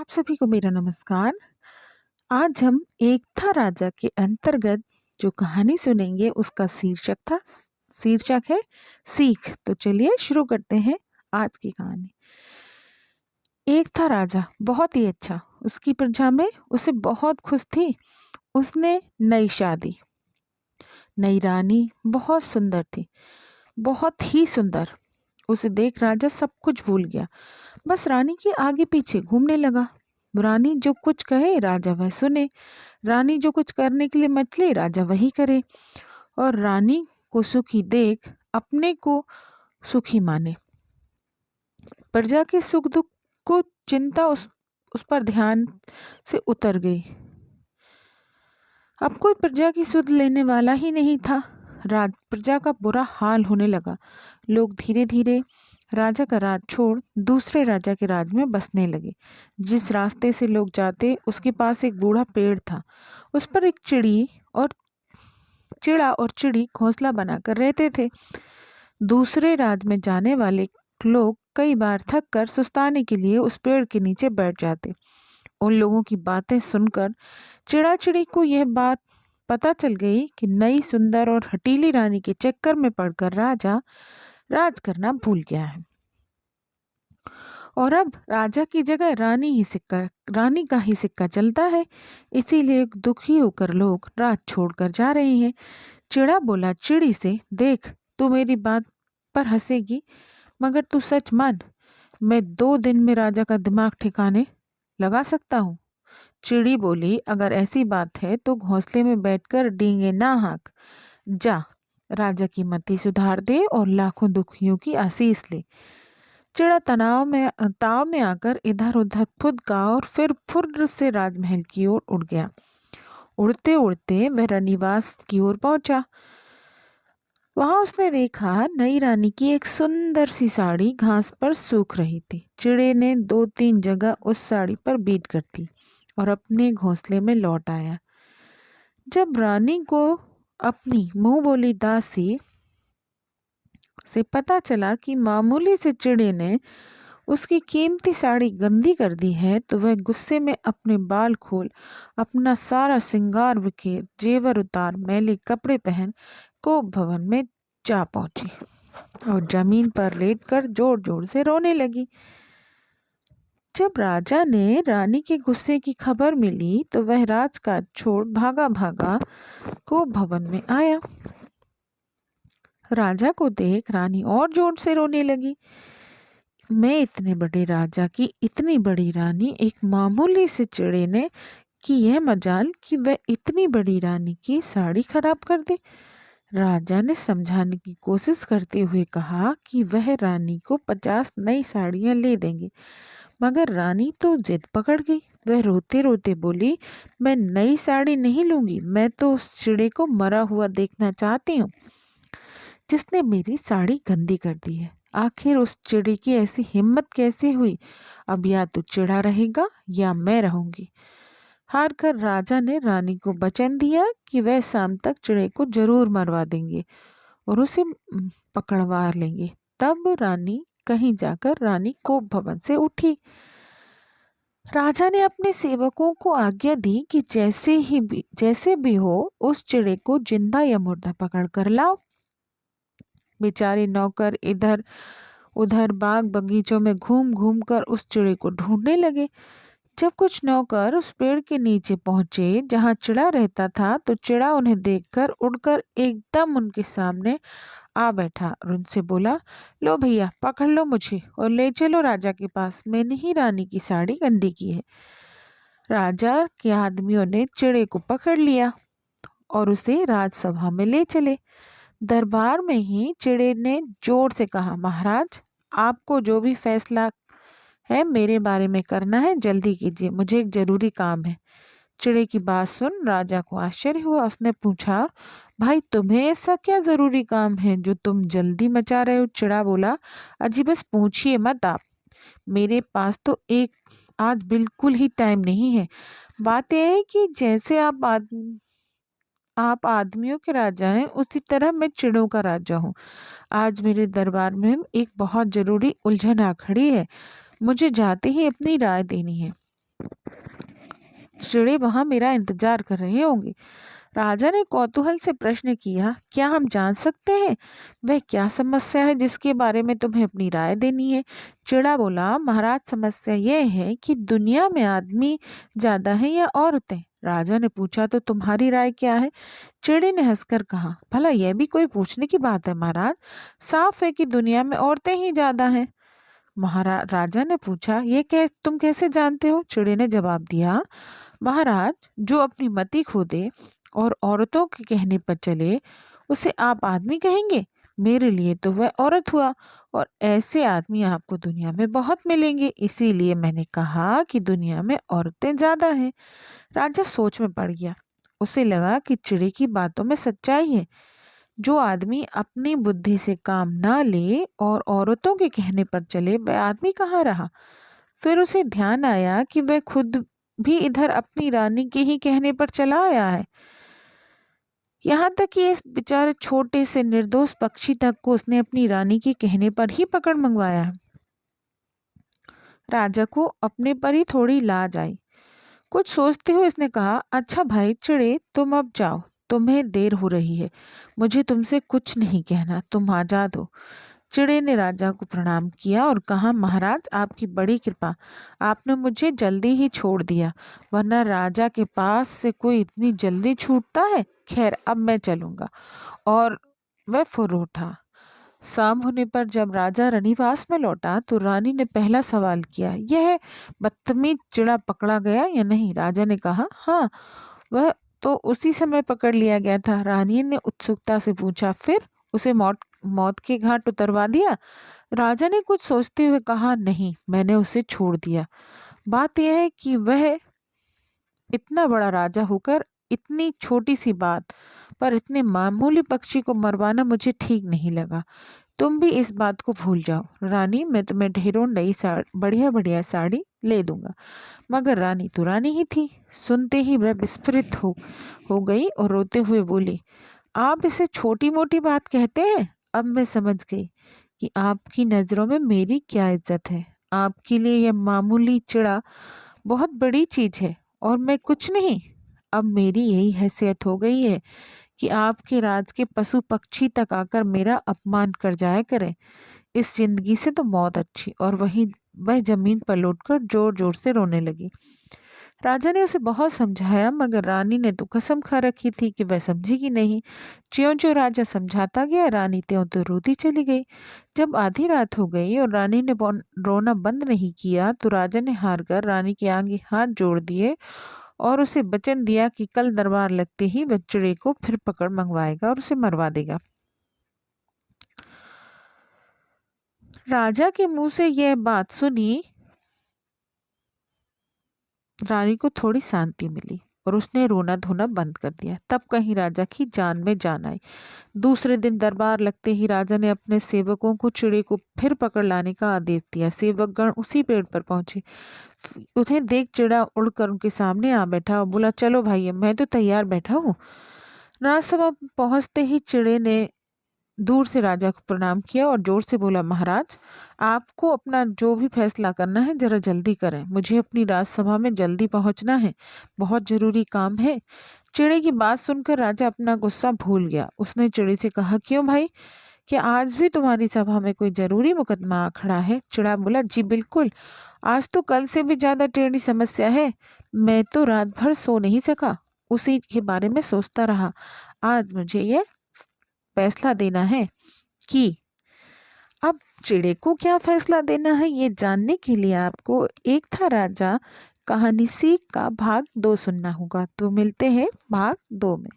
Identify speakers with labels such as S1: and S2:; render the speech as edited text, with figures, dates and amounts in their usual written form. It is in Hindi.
S1: आप सभी को मेरा नमस्कार। आज हम एक था राजा के अंतर्गत जो कहानी सुनेंगे उसका शीर्षक है सीख। तो चलिए शुरू करते हैं आज की कहानी। एक था राजा बहुत ही अच्छा, उसकी प्रजा में उसे बहुत खुश थी। उसने नई रानी बहुत सुंदर थी, बहुत ही सुंदर। उसे देख राजा सब कुछ भूल गया, बस रानी के आगे पीछे घूमने लगा। रानी जो कुछ कहे राजा वह सुने, रानी जो कुछ करने के लिए मचले राजा वही करे, और रानी को सुखी देख अपने को सुखी माने। प्रजा के सुख दुख को चिंता उस पर ध्यान से उतर गई। अब कोई प्रजा की सुध लेने वाला ही नहीं था। प्रजा का बुरा हाल होने लगा। लोग धीरे धीरे राजा का राज छोड़ दूसरे राजा के राज में बसने लगे। जिस रास्ते से लोग जाते उसके पास एक बूढ़ा पेड़ था। उस पर एक चिड़ा और चिड़ी घोंसला बनाकर रहते थे। दूसरे राज में जाने वाले लोग कई बार थक कर सुस्ताने के लिए उस पेड़ के नीचे बैठ जाते। उन लोगों की बातें सुनकर चिड़ा चिड़ी को यह बात पता चल गई कि नई सुंदर और हटीली रानी के चक्कर में पड़कर राजा राज करना भूल गया है, और अब राजा की जगह रानी का ही सिक्का चलता है। इसीलिए दुखी होकर लोग राज छोड़कर जा रहे हैं। चिड़ा बोला चिड़ी से, देख तू मेरी बात पर हंसेगी, मगर तू सच मान, मैं 2 दिन में राजा का दिमाग ठिकाने लगा सकता हूँ। चिड़ी बोली, अगर ऐसी बात है तो घोंसले में बैठकर डींगे ना हाँक, जा राजा की मति सुधार दे और लाखों दुखियों की आशीष ले। चिड़ा ताव में आकर इधर उधर फुदका और फिर फुर्र से राजमहल की ओर उड़ गया। उड़ते उड़ते वह रनिवास की ओर पहुंचा। वहां उसने देखा नई रानी की एक सुंदर सी साड़ी घास पर सूख रही थी। चिड़े ने 2-3 जगह उस साड़ी पर बीट कर दी और अपने घोंसले में लौट आया। जब रानी को अपनी मुंह बोली दासी से पता चला कि मामूली से चिड़े ने उसकी कीमती साड़ी गंदी कर दी है, तो वह गुस्से में अपने बाल खोल, अपना सारा श्रृंगार बिखेर, जेवर उतार, मैले कपड़े पहन कोप भवन में जा पहुंची और जमीन पर लेटकर जोर जोर से रोने लगी। जब राजा ने रानी के गुस्से की खबर मिली तो वह राजकाज छोड़ भागा भागा कोप भवन में आया। राजा को देख रानी और जोर से रोने लगी। मैं इतने बड़े राजा की इतनी बड़ी रानी, एक मामूली से चिड़े ने की यह मजाल कि वह इतनी बड़ी रानी की साड़ी खराब कर दे। राजा ने समझाने की कोशिश करते हुए कहा कि वह रानी को 50 नई साड़ियां ले देंगे, मगर रानी तो जिद पकड़ गई। वह रोते रोते बोली, मैं नई साड़ी नहीं लूंगी, मैं तो उस चिड़े को मरा हुआ देखना चाहती हूँ जिसने मेरी साड़ी गंदी कर दी है। आखिर उस चिड़ी की ऐसी हिम्मत कैसे हुई? अब या तो चिड़ा रहेगा या मैं रहूंगी। हार कर राजा ने रानी को वचन दिया कि वह शाम तक चिड़े को जरूर मरवा देंगे और उसे पकड़वा लेंगे। तब कहीं जाकर रानी कोप भवन से उठी। राजा ने अपने सेवकों को आज्ञा दी कि जैसे भी हो उस चिड़े को जिंदा या मुर्दा पकड़ कर लाओ। बेचारे नौकर इधर उधर बाग बगीचों में घूम घूम कर उस चिड़े को ढूंढने लगे। जब कुछ नौकर उस पेड़ के नीचे पहुंचे जहां चिड़ा रहता था, तो चिड़ा उन्हें देखकर उड़कर एकदम उनके सामने आ बैठा और उनसे बोला, लो भैया पकड़ लो मुझे और ले चलो राजा के पास, मैंने ही रानी की साड़ी गंदी की है। राजा के आदमियों ने चिड़े को पकड़ लिया और उसे राजसभा में ले चले। दरबार में ही चिड़े ने जोर से कहा, महाराज आपको जो भी फैसला है मेरे बारे में करना है जल्दी कीजिए, मुझे एक जरूरी काम है। चिड़े की बात सुन राजा को आश्चर्य हुआ। उसने पूछा, भाई तुम्हें ऐसा क्या जरूरी काम है जो तुम जल्दी मचा रहे हो? चिड़ा बोला, अजी बस पूछिए मत आप, मेरे पास तो आज बिल्कुल ही टाइम नहीं है। बात यह है कि जैसे आप आदमियों के राजा हैं, उसी तरह मैं चिड़ों का राजा हूँ। आज मेरे दरबार में एक बहुत जरूरी उलझन आ खड़ी है, मुझे जाते ही अपनी राय देनी है। चिड़े वहां मेरा इंतजार कर रहे होंगे। राजा ने कौतूहल से प्रश्न किया, क्या हम जान सकते हैं वह क्या समस्या है जिसके बारे में तुम्हें अपनी राय देनी है? चिड़ा बोला, महाराज समस्या यह है कि दुनिया में आदमी ज्यादा है या औरतें? राजा ने पूछा, तो तुम्हारी राय क्या है? चिड़े ने हंसकर कहा, भला यह भी कोई पूछने की बात है महाराज, साफ है कि दुनिया में औरतें ही ज्यादा हैं। महाराज राजा ने पूछा, तुम कैसे जानते हो? चिड़े ने जवाब दिया, महाराज जो अपनी मति खो दे और औरतों के कहने पर चले उसे आप आदमी कहेंगे। मेरे लिए तो वह औरत हुआ, और ऐसे आदमी आपको दुनिया में बहुत मिलेंगे, इसीलिए मैंने कहा कि दुनिया में औरतें ज्यादा हैं। राजा सोच में पड़ गया। उसे लगा कि चिड़े की बातों में सच्चाई है। जो आदमी अपनी बुद्धि से काम ना ले और औरतों के कहने पर चले, वह आदमी कहाँ रहा? फिर उसे ध्यान आया कि वह खुद भी इधर अपनी रानी के ही कहने पर चला आया है। यहाँ तक कि इस बेचारे छोटे से निर्दोष पक्षी तक को उसने अपनी रानी के कहने पर ही पकड़ मंगवाया है। राजा को अपने पर ही थोड़ी लाज आई। कुछ सोचते हुए इसने कहा, अच्छा भाई चिड़े, तुम अब जाओ, तुम्हें देर हो रही है, मुझे तुमसे कुछ नहीं कहना, तुम आजाद हो। चिड़े ने राजा को प्रणाम किया और कहा, महाराज आपकी बड़ी कृपा, आपने मुझे जल्दी ही छोड़ दिया, वरना राजा के पास से कोई इतनी जल्दी छूटता है। खैर अब मैं चलूंगा। और वह फुर उठा। शाम होने पर जब राजा रनिवास में लौटा तो रानी ने पहला सवाल किया, यह बदतमीज चिड़ा पकड़ा गया या नहीं? राजा ने कहा, हाँ वह तो उसी समय पकड़ लिया गया था। रानी ने उत्सुकता से पूछा, फिर उसे मौत के घाट उतरवा दिया? राजा ने कुछ सोचते हुए कहा, नहीं, मैंने उसे छोड़ दिया। बात यह है कि वह इतना बड़ा राजा होकर इतनी छोटी सी बात पर इतने मामूली पक्षी को मरवाना मुझे ठीक नहीं लगा। तुम भी इस बात को भूल जाओ। रानी, मैं तुम्हें ढेरों नई बढ़िया बढ़िया साड़ी ले दूंगा। मगर रानी तो रानी ही थी। सुनते ही वह विस्फुरित हो गई और रोते हुए बोली, आप इसे छोटी मोटी बात कहते हैं? अब मैं समझ गई कि आपकी नज़रों में मेरी क्या इज्जत है। आपके लिए यह मामूली चिड़ा बहुत बड़ी चीज है और मैं कुछ नहीं। अब मेरी यही हैसियत हो गई है कि आपके राज के पशु पक्षी तक आकर मेरा अपमान कर जाया करें। इस जिंदगी से तो मौत अच्छी। और वह जमीन पर लौटकर जोर जोर से रोने लगी। राजा ने उसे बहुत समझाया, मगर रानी ने तो कसम खा रखी थी कि वह समझेगी नहीं। ज्यों ज्यों राजा समझाता गया, रानी त्यों तो रोती चली गई। जब आधी रात हो गई और रानी ने रोना बंद नहीं किया तो राजा ने हार कर रानी के आगे हाथ जोड़ दिए और उसे वचन दिया कि कल दरबार लगते ही वह चिड़े को फिर पकड़ मंगवाएगा और उसे मरवा देगा। राजा के मुंह से यह बात सुनी रानी को थोड़ी शांति मिली और उसने रोना धोना बंद कर दिया। तब कहीं राजा की जान में जान आई। दूसरे दिन दरबार लगते ही राजा ने अपने सेवकों को चिड़े को फिर पकड़ लाने का आदेश दिया। सेवकगण उसी पेड़ पर पहुंचे। उन्हें देख चिड़ा उड़कर उनके सामने आ बैठा और बोला, चलो भाई, मैं तो तैयार बैठा हूँ। राजसभा पहुंचते ही चिड़े ने दूर से राजा को प्रणाम किया और जोर से बोला, महाराज, आपको अपना जो भी फैसला करना है जरा जल्दी करें, मुझे अपनी राजसभा में जल्दी पहुंचना है, बहुत जरूरी काम है। चिड़े की बात सुनकर राजा अपना गुस्सा भूल गया। उसने चिड़े से कहा, क्यों भाई, क्या आज भी तुम्हारी सभा में कोई जरूरी मुकदमा आ खड़ा है? चिड़ा बोला, जी बिल्कुल, आज तो कल से भी ज्यादा टेढ़ी समस्या है। मैं तो रात भर सो नहीं सका, उसी के बारे में सोचता रहा। आज मुझे ये फैसला देना है कि अब चिड़े को क्या फैसला देना है। ये जानने के लिए आपको एक था राजा कहानी सीख का भाग 2 सुनना होगा। तो मिलते हैं भाग 2 में।